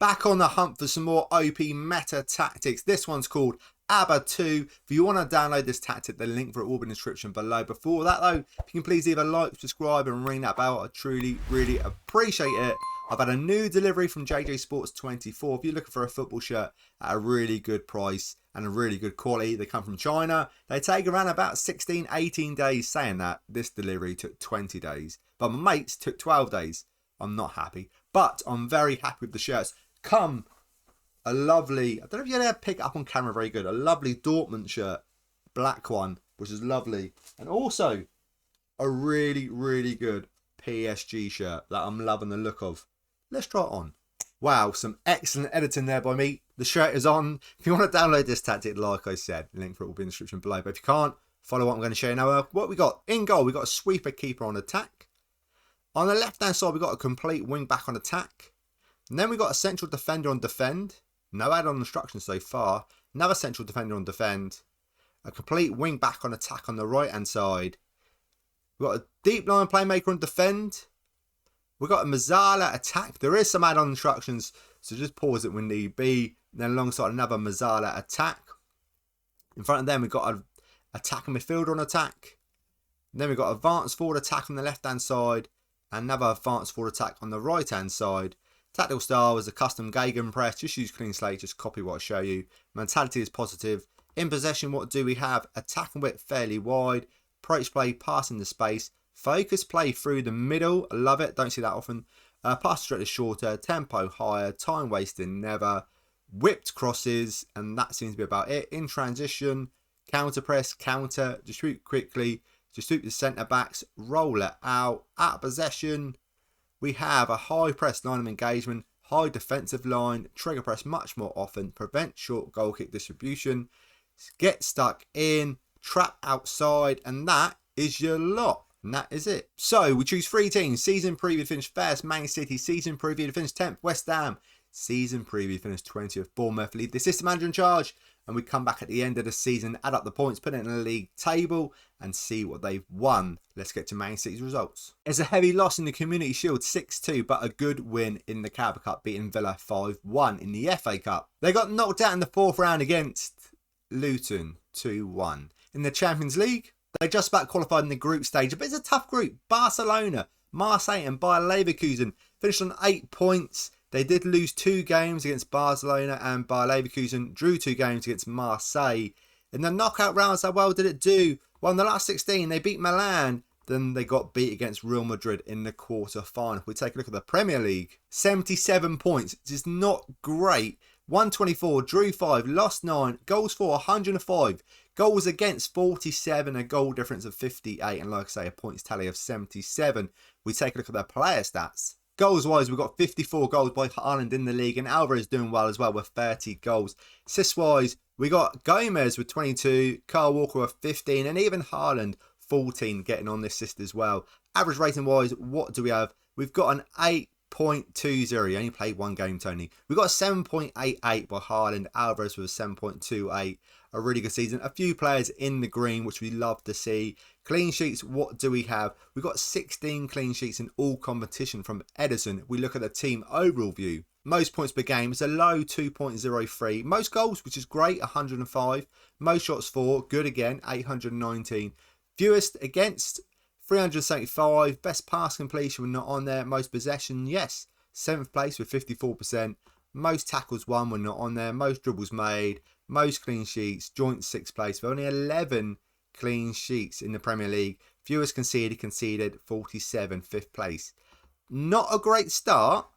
Back on the hunt for some more OP meta tactics. This one's called ABBA 2. If you want to download this tactic, the link for it will be in the description below. Before that though, if you can please leave a like, subscribe and ring that bell, I truly, really appreciate it. I've had a new delivery from JJ24. If you're looking for a football shirt at a really good price and a really good quality, they come from China. They take around about 16, 18 days. Saying that, this delivery took 20 days. But my mates took 12 days. I'm not happy. But I'm very happy with the shirts. Come a lovely, I don't know if you ever pick it up on camera very good, a lovely Dortmund shirt, black one, which is lovely, and also a really, really good PSG shirt that I'm loving the look of. Let's try it on. Wow, some excellent editing there by me. The shirt is on. If you want to download this tactic, like I said, the link for it will be in the description below. But if you can't, follow what I'm going to show you now. What we got in goal, we got a sweeper keeper on attack. On the left hand side, we got a complete wing back on attack. And then we got a central defender on defend. No add-on instructions so far. Another central defender on defend. A complete wing back on attack on the right hand side. We've got a deep line playmaker on defend. We've got a Mazzala attack. There is some add-on instructions, so just pause it when need be. And then alongside another Mazzala attack. In front of them, we've got an attacking midfielder on attack. And then we've got advanced forward attack on the left hand side. Another advanced forward attack on the right hand side. Tactical style is a custom gegenpress. Just use clean slate, just copy what I show you. Mentality is positive. In possession, what do we have? Attack and width fairly wide. Approach play, passing the space. Focus play through the middle. I love it. Don't see that often. Pass stretch is shorter. Tempo higher. Time wasting never. Whipped crosses. And that seems to be about it. In transition, counter press, counter. Distribute quickly. Distribute the centre backs. Roll it out. At possession, we have a high press line of engagement, high defensive line, trigger press much more often, prevent short goal kick distribution, get stuck in, trap outside, and that is your lot. And that is it. So we choose 3 teams. Season preview finished first, Man City. Season preview finished 10th, West Ham. Season preview finished 20th, Bournemouth. Lead the system manager in charge. And we come back at the end of the season, add up the points, put it in the league table and see what they've won. Let's get to Man City's results. It's a heavy loss in the Community Shield 6-2, but a good win in the Carabao Cup, beating Villa 5-1 in the FA Cup. They got knocked out in the 4th round against Luton 2-1. In the Champions League, they just about qualified in the group stage, but it's a tough group. Barcelona, Marseille and Bayer Leverkusen finished on 8 points. They did lose 2 games against Barcelona and Bayer Leverkusen, drew 2 games against Marseille. In the knockout rounds, how well did it do? Well, in the last 16, they beat Milan. Then they got beat against Real Madrid in the quarter-final. We take a look at the Premier League. 77 points, which is not great. 124, drew 5, lost 9, goals for 105, goals against 47, a goal difference of 58, and like I say, a points tally of 77. We take a look at their player stats. Goals wise, we've got 54 goals by Haaland in the league, and Alvarez doing well as well with 30 goals. Assists wise, we got Gomez with 22, Kyle Walker with 15, and even Haaland 14 getting on this assist as well. Average rating wise, what do we have? We've got an 8.20. You only played 1 game, Tony. We've got a 7.88 by Haaland. Alvarez with a 7.28. A really good season. A few players in the green, which we love to see. Clean sheets, what do we have? We've got 16 clean sheets in all competition from Edison. We look at the team overall view. Most points per game is a low 2.03. Most goals, which is great, 105. Most shots for, good again, 819. Fewest against, 375. Best pass completion, we're not on there. Most possession, yes. 7th place with 54%. Most tackles won, we're not on there. Most dribbles made. Most clean sheets, joint 6th place with only 11 clean sheets in the Premier League. Fewest conceded 47, 5th place. Not a great start.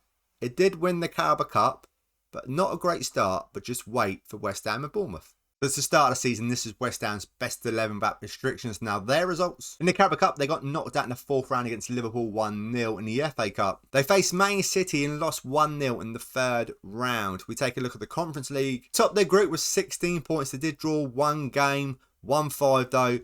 It did win the Carabao Cup, but not a great start. But just wait for West Ham and Bournemouth. That's the start of the season. This is West Ham's best 11 without restrictions. Now their results. In the Carabao Cup, they got knocked out in the 4th round against Liverpool 1-0 in the FA Cup. They faced Man City and lost 1-0 in the 3rd round. We take a look at the Conference League. Top their group was 16 points. They did draw 1 game, 1-5 though.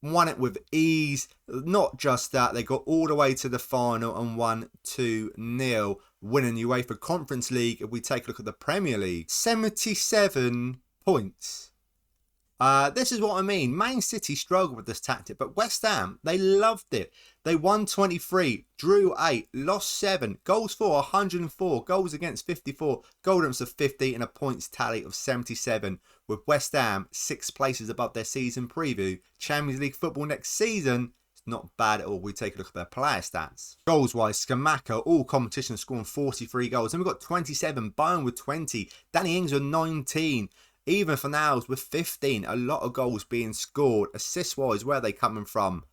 Won it with ease. Not just that, they got all the way to the final and won 2-0, winning the UEFA Conference League. If we take a look at the Premier League, 77 points. This is what I mean. Man City struggled with this tactic, but West Ham, they loved it. They won 23, drew 8, lost 7, goals for 104, goals against 54, goal difference of 50, and a points tally of 77. With West Ham 6 places above their season preview. Champions League football next season, it's not bad at all. We take a look at their player stats. Goals wise, Scamacca, all competitions scoring 43 goals. Then we've got 27, Bayern with 20, Danny Ings with 19. Even Fornals with 15, a lot of goals being scored. Assist-wise, where are they coming from?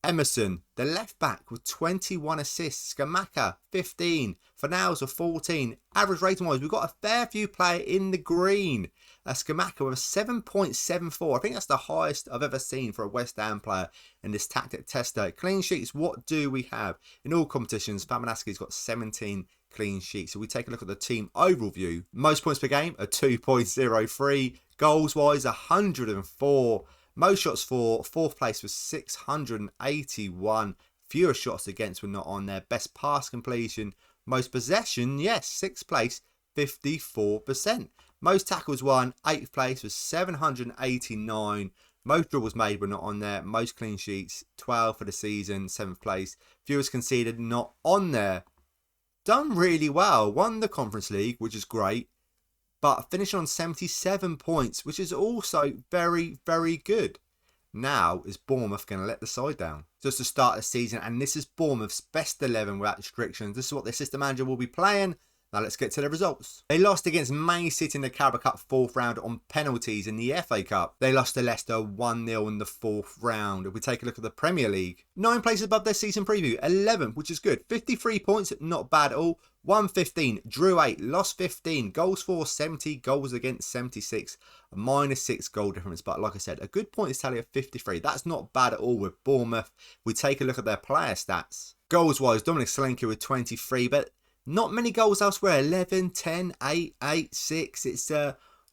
Emerson, the left-back, with 21 assists. Scamacca, 15. Fornals with 14. Average rating-wise, we've got a fair few players in the green. Scamacca with a 7.74. I think that's the highest I've ever seen for a West Ham player in this tactic tester. Clean sheets, what do we have? In all competitions, Faminaski's got 17 clean sheets. So we take a look at the team overall view. Most points per game are 2.03. Goals wise, 104. Most shots for, fourth place was 681. Fewer shots against were not on there. Best pass completion. Most possession, yes, sixth place, 54%. Most tackles won, 8th place was 789. Most dribbles made were not on there. Most clean sheets, 12 for the season, 7th place. Fewest conceded, not on there. Done really well. Won the Conference League, which is great. But finished on 77 points, which is also very, very good. Now is Bournemouth going to let the side down? Just to start the season, and this is Bournemouth's best 11 without restrictions. This is what the assistant manager will be playing. Now let's get to the results. They lost against Man City in the Carabao Cup 4th round on penalties in the FA Cup. They lost to Leicester 1-0 in the 4th round. If we take a look at the Premier League, 9 places above their season preview, 11, which is good. 53 points, not bad at all. 115, drew 8, lost 15, goals for 70, goals against 76, a -6 goal difference. But like I said, a good points tally of 53. That's not bad at all with Bournemouth. We take a look at their player stats. Goals wise, Dominic Solanke with 23, but not many goals elsewhere. 11, 10, 8, 8, 6. It's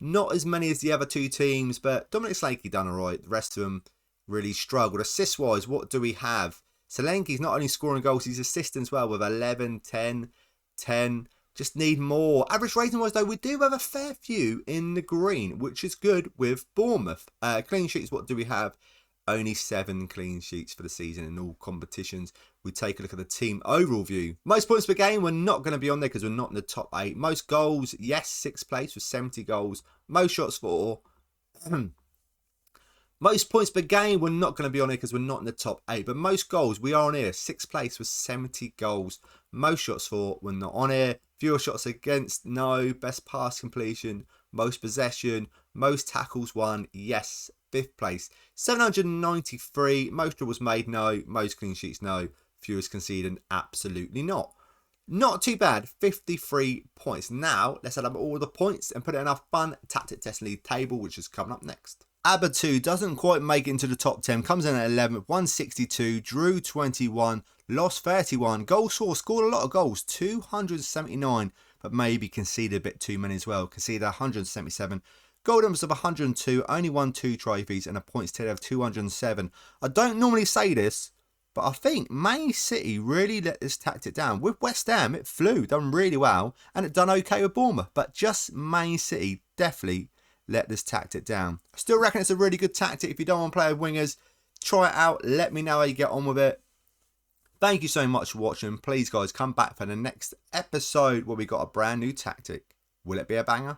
not as many as the other two teams, but Dominic Solanke done alright. The rest of them really struggled. Assist wise, what do we have? Solanke's not only scoring goals, he's assisting as well with 11, 10, 10. Just need more. Average rating wise though, we do have a fair few in the green, which is good with Bournemouth. Clean sheets, what do we have? Only 7 clean sheets for the season in all competitions. We take a look at the team overall view. Most points per game, we're not going to be on there because we're not in the top 8. Most goals, yes, 6th place with 70 goals. Most shots for. Most points per game, we're not going to be on here because we're not in the top 8. But most goals, we are on here. 6th place with 70 goals. Most shots for, we're not on here. Fewer shots against, no. Best pass completion, most possession, most tackles won, yes. 5th place, 793. Most dribbles made, no. Most clean sheets, no. Fewest conceded, absolutely not. Not too bad, 53 points. Now, let's add up all the points and put it in our fun tactic test league table, which is coming up next. ABBA 2 doesn't quite make it into the top 10, comes in at 11th, 162, drew 21, lost 31, goals scored a lot of goals, 279, but maybe conceded a bit too many as well, conceded 177, goal numbers of 102, only won 2 trophies and a points tally of 207. I don't normally say this, but I think Man City really let this tactic down. With West Ham, it flew, done really well, and it done okay with Bournemouth, but just Man City definitely let this tactic down. I still reckon it's a really good tactic. If you don't want to play with wingers, try it out. Let me know how you get on with it. Thank you so much for watching. Please, guys, come back for the next episode where we got a brand new tactic. Will it be a banger?